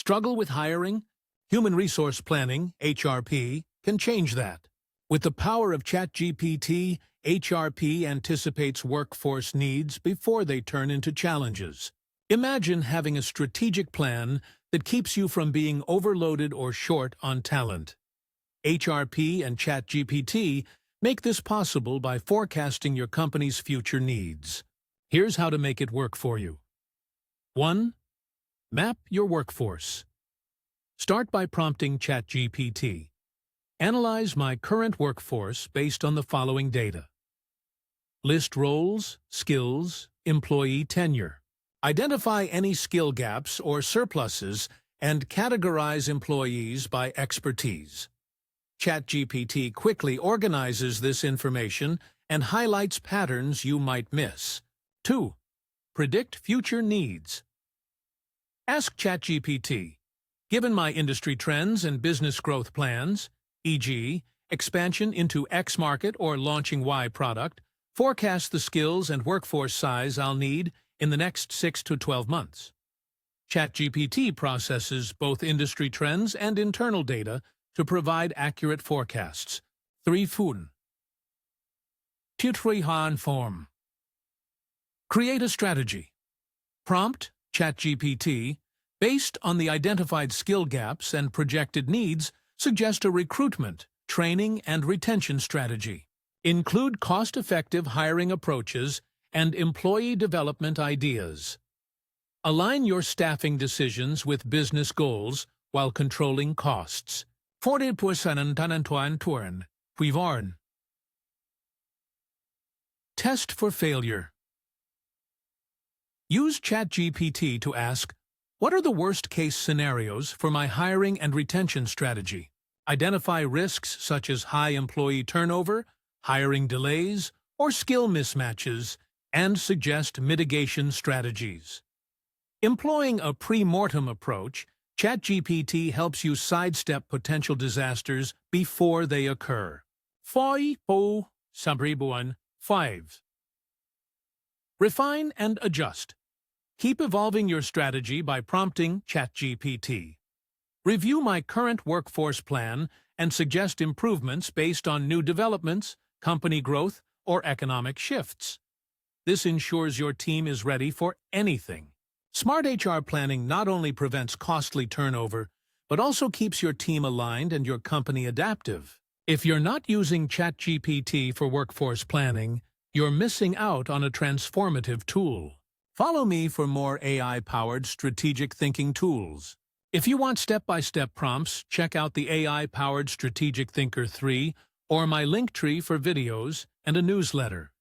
Struggle with hiring? Human Resource Planning, HRP, can change that. With the power of ChatGPT, HRP anticipates workforce needs before they turn into challenges. Imagine having a strategic plan that keeps you from being overloaded or short on talent. HRP and ChatGPT make this possible by forecasting your company's future needs. Here's how to make it work for you. 1. Map your workforce. Start by prompting ChatGPT. Analyze my current workforce based on the following data. List roles, skills, employee tenure. Identify any skill gaps or surpluses and categorize employees by expertise. ChatGPT quickly organizes this information and highlights patterns you might miss. 2. Predict future needs. Ask ChatGPT, given my industry trends and business growth plans, e.g., expansion into X market or launching Y product, forecast the skills and workforce size I'll need in the next 6 to 12 months. ChatGPT processes both industry trends and internal data to provide accurate forecasts. 3. Form. Create a strategy. Prompt ChatGPT, based on the identified skill gaps and projected needs, suggest a recruitment, training, and retention strategy. Include cost-effective hiring approaches and employee development ideas. Align your staffing decisions with business goals while controlling costs. 40% Test for failure. Use ChatGPT to ask, what are the worst-case scenarios for my hiring and retention strategy? Identify risks such as high employee turnover, hiring delays, or skill mismatches, and suggest mitigation strategies. Employing a pre-mortem approach, ChatGPT helps you sidestep potential disasters before they occur. 5. Refine and adjust. Keep evolving your strategy by prompting ChatGPT. Review my current workforce plan and suggest improvements based on new developments, company growth, or economic shifts. This ensures your team is ready for anything. Smart HR planning not only prevents costly turnover, but also keeps your team aligned and your company adaptive. If you're not using ChatGPT for workforce planning, you're missing out on a transformative tool. Follow me for more AI-powered strategic thinking tools. If you want step-by-step prompts, check out the AI-powered Strategic Thinker 3 or my link tree for videos and a newsletter.